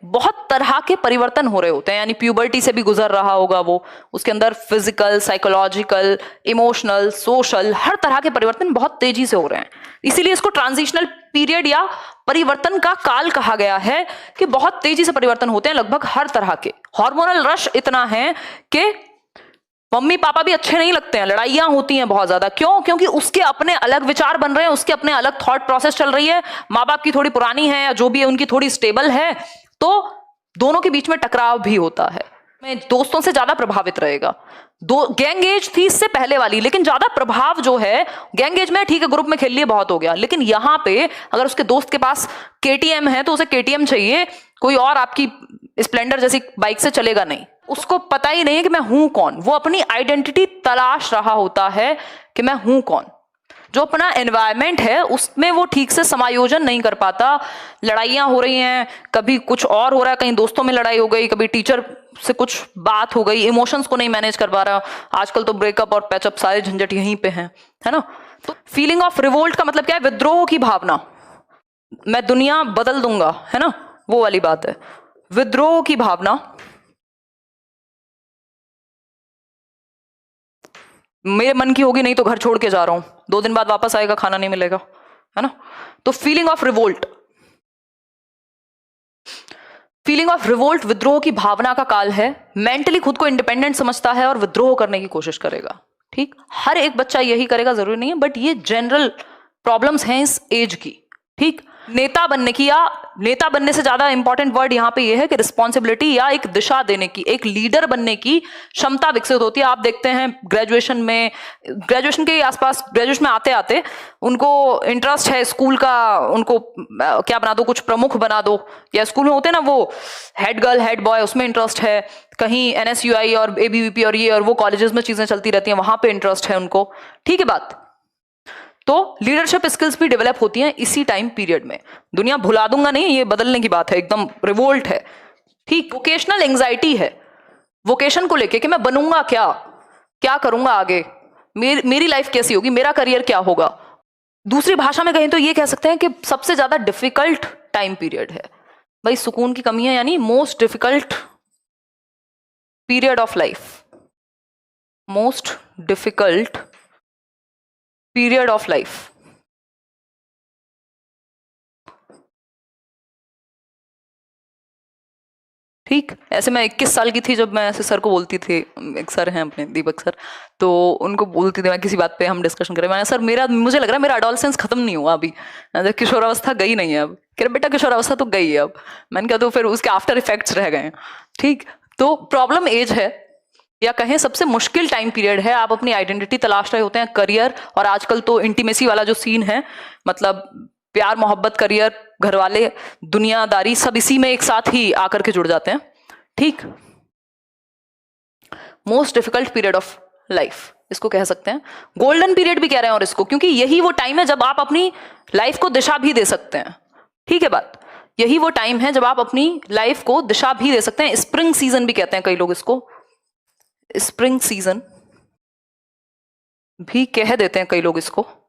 बहुत तरह के परिवर्तन हो रहे होते हैं, यानी प्यूबर्टी से भी गुजर रहा होगा वो, उसके अंदर फिजिकल, साइकोलॉजिकल, इमोशनल, सोशल, हर तरह के परिवर्तन बहुत तेजी से हो रहे हैं। इसीलिए इसको ट्रांजिशनल पीरियड या परिवर्तन का काल कहा गया है कि बहुत तेजी से परिवर्तन होते हैं लगभग हर तरह के। हार्मोनल रश इतना है कि मम्मी पापा भी अच्छे नहीं लगते हैं, लड़ाइयां होती हैं बहुत ज्यादा। क्यों? क्योंकि उसके अपने अलग विचार बन रहे हैं, उसके अपने अलग थॉट प्रोसेस चल रही है, माँ बाप की थोड़ी पुरानी है या जो भी है उनकी थोड़ी स्टेबल है, तो दोनों के बीच में टकराव भी होता है। मैं दोस्तों से ज्यादा प्रभावित रहेगा। गैंग एज थी इससे पहले वाली, लेकिन ज्यादा प्रभाव जो है गैंग एज में, ठीक है ग्रुप में खेल लिए बहुत हो गया, लेकिन यहां पे अगर उसके दोस्त के पास केटीएम है तो उसे केटीएम चाहिए, कोई और आपकी स्प्लेंडर जैसी बाइक से चलेगा नहीं। उसको पता ही नहीं है कि मैं हूं कौन, वो अपनी आइडेंटिटी तलाश रहा होता है कि मैं हूं कौन। जो अपना एनवायरमेंट है उसमें वो ठीक से समायोजन नहीं कर पाता, लड़ाइयां हो रही हैं, कभी कुछ और हो रहा है, कहीं दोस्तों में लड़ाई हो गई, कभी टीचर से कुछ बात हो गई, इमोशंस को नहीं मैनेज कर पा रहा। आजकल तो ब्रेकअप और पैचअप सारे झंझट यहीं पे हैं, है ना। तो फीलिंग ऑफ रिवोल्ट का मतलब क्या है? विद्रोह की भावना, मैं दुनिया बदल दूंगा, है ना, वो वाली बात है। विद्रोह की भावना, मेरे मन की होगी नहीं तो घर छोड़ के जा रहा हूं, 2 दिन बाद वापस आएगा, खाना नहीं मिलेगा, है ना। तो feeling of revolt, feeling of revolt विद्रोह की भावना का काल है। मेंटली खुद को इंडिपेंडेंट समझता है और विद्रोह करने की कोशिश करेगा। ठीक, हर एक बच्चा यही करेगा जरूरी नहीं है, बट ये जनरल प्रॉब्लम्स हैं इस एज की। ठीक, नेता बनने की, या नेता बनने से ज्यादा इंपॉर्टेंट वर्ड यहां पे ये है कि रिस्पॉन्सिबिलिटी या एक दिशा देने की, एक लीडर बनने की क्षमता विकसित होती है। आप देखते हैं ग्रेजुएशन में, ग्रेजुएशन के आसपास, ग्रेजुएशन में आते आते उनको इंटरेस्ट है स्कूल का, उनको क्या बना दो, कुछ प्रमुख बना दो, या स्कूल में होते हैं ना वो हेड गर्ल हेड बॉय, उसमें इंटरेस्ट है, कहीं एनएसयूआई और एबीवीपी और ये और वो कॉलेजेस में चीजें चलती रहती हैं, वहां पे इंटरेस्ट है उनको। ठीक है बात। तो लीडरशिप स्किल्स भी डेवलप होती हैं इसी टाइम पीरियड में। दुनिया भुला दूंगा नहीं, ये बदलने की बात है, एकदम रिवोल्ट है। ठीक, वोकेशनल एंजाइटी है, वोकेशन को लेके कि मैं बनूंगा क्या, क्या करूंगा आगे, मेरी लाइफ कैसी होगी, मेरा करियर क्या होगा। दूसरी भाषा में कहें तो ये कह सकते हैं कि सबसे ज्यादा डिफिकल्ट टाइम पीरियड है भाई, सुकून की कमी है, यानी most difficult period of life, most difficult period of life. ठीक, ऐसे मैं 21 साल की थी जब मैं ऐसे सर को बोलती थी, एक सर हैं अपने दीपक सर, तो उनको बोलती थी मैं, किसी बात पे हम डिस्कशन करें, मैंने सर मेरा, मुझे लग रहा है मेरा एडोलसेंस खत्म नहीं हुआ अभी, किशोरावस्था गई नहीं है अब। कह रहे बेटा किशोरावस्था तो गई है अब। मैंने कहा तो फिर उसके आफ्टर इफेक्ट्स रह गए हैं। ठीक, तो प्रॉब्लम एज है, या कहें सबसे मुश्किल टाइम पीरियड है। आप अपनी आइडेंटिटी तलाश रहे होते हैं, करियर, और आजकल तो इंटीमेसी वाला जो सीन है, मतलब प्यार मोहब्बत, करियर, घर वाले, दुनियादारी, सब इसी में एक साथ ही आकर के जुड़ जाते हैं। ठीक, most difficult period of life इसको कह सकते हैं, गोल्डन पीरियड भी कह रहे हैं और इसको, क्योंकि यही वो टाइम है जब आप अपनी लाइफ को दिशा भी दे सकते हैं। ठीक है बात, यही वो टाइम है जब आप अपनी लाइफ को दिशा भी दे सकते हैं। स्प्रिंग सीजन भी कहते हैं कई लोग इसको, स्प्रिंग सीजन भी कह देते हैं कई लोग इसको।